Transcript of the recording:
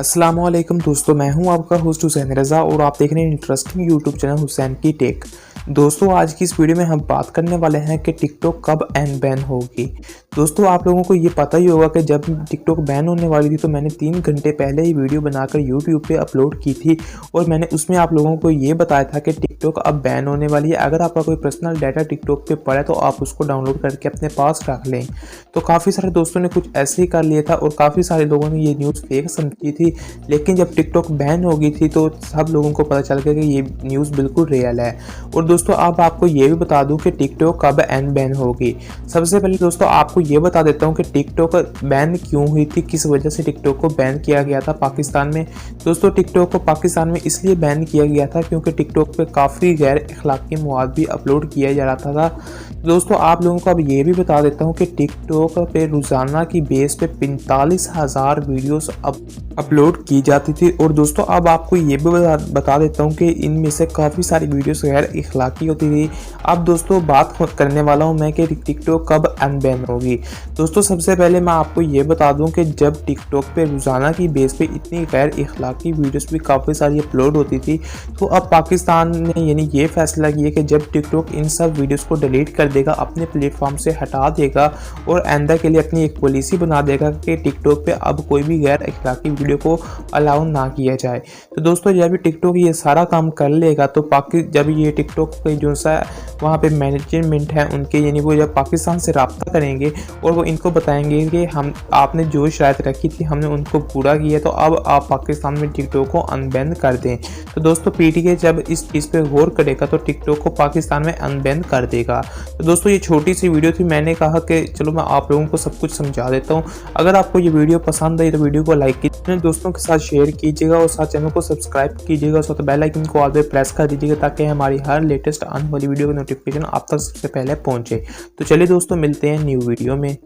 अस्सलामुअलैकुम दोस्तों, मैं हूं आपका होस्ट हुसैन रज़ा और आप देख रहे हैं इंटरेस्टिंग यूट्यूब चैनल हुसैन की टेक। दोस्तों, आज की इस वीडियो में हम बात करने वाले हैं कि टिकटॉक कब अनबैन होगी। दोस्तों, आप लोगों को ये पता ही होगा कि जब टिकटॉक बैन होने वाली थी तो मैंने 3 घंटे पहले ही वीडियो बनाकर यूट्यूब पे अपलोड की थी और मैंने उसमें आप लोगों को ये बताया था कि टिकटॉक अब बैन होने वाली है। अगर आपका कोई पर्सनल डाटा टिकटॉक पे पड़ा है तो आप उसको डाउनलोड करके अपने पास रख लें। तो काफ़ी सारे दोस्तों ने कुछ ऐसे ही कर लिया था और काफ़ी सारे लोगों ने ये न्यूज़ फेक समझी थी, लेकिन जब टिकटॉक बैन हो गई थी तो सब लोगों को पता चल गया कि ये न्यूज़ बिल्कुल रियल है। और दोस्तों, अब आपको ये भी बता दूं कि टिकटॉक कब अनबैन होगी। सबसे पहले दोस्तों आपको ये बता देता हूं कि टिकटॉक बैन क्यों हुई थी, किस वजह से टिकटॉक को बैन किया गया था पाकिस्तान में। दोस्तों, टिकटॉक को पाकिस्तान में इसलिए बैन किया गया था क्योंकि टिकटॉक पे काफ़ी गैर अखलाकी मवाद भी अपलोड किया जा रहा था। दोस्तों, आप लोगों को अब ये भी बता देता हूँ कि टिकटॉक पे रोज़ाना की बेस पे 45,000 वीडियोस अपलोड की जाती थी। और दोस्तों, अब आपको ये भी बता देता हूँ कि इनमें से काफ़ी सारी वीडियोस गैर अखलाकी होती थी। अब दोस्तों, बात करने वाला हूँ मैं कि टिकटॉक कब अनबैन होगी। दोस्तों, सबसे पहले मैं आपको ये बता दूँ कि जब टिकटॉक पे रोज़ाना की बेस पे इतनी गैर अखलाकी वीडियोस भी काफ़ी सारी अपलोड होती थी, तो अब पाकिस्तान ने यानी ये फैसला किया कि जब टिकटॉक इन सब वीडियोस को डिलीट कर देगा, अपने प्लेटफॉर्म से हटा देगा और आइंदा के लिए अपनी एक पॉलिसी बना देगा कि टिकटॉक पे अब कोई भी गैर अखलाकी वीडियो को अलाउ ना किया जाए। तो दोस्तों, जब टिकटॉक ये सारा काम कर लेगा तो जब ये टिकटॉक के जो सा वहाँ पे मैनेजमेंट है उनके, यानी वो जब पाकिस्तान से रब्ता करेंगे और वो इनको बताएंगे कि हम आपने जो शराइत रखी थी हमने उनको पूरा किया, तो अब आप पाकिस्तान में टिकटॉक को अनबैन कर दें। तो दोस्तों, पीटीआई जब इस चीज़ पे गौर करेगा तो टिकटॉक को पाकिस्तान में अनबैन कर देगा। तो दोस्तों, ये छोटी सी वीडियो थी, मैंने कहा कि चलो मैं आप लोगों को सब कुछ समझा देता हूँ। अगर आपको ये वीडियो पसंद आई तो वीडियो को लाइक कीजिए, अपने दोस्तों के साथ शेयर कीजिएगा और साथ चैनल को सब्सक्राइब कीजिएगा, साथ बेल आइकन को ऑल पे प्रेस कर दीजिएगा ताकि हमारी हर लेटेस्ट आने वाली वीडियो का नोटिफिकेशन आप तक सबसे पहले पहुंचे। तो चलिए दोस्तों, मिलते हैं न्यू वीडियो में।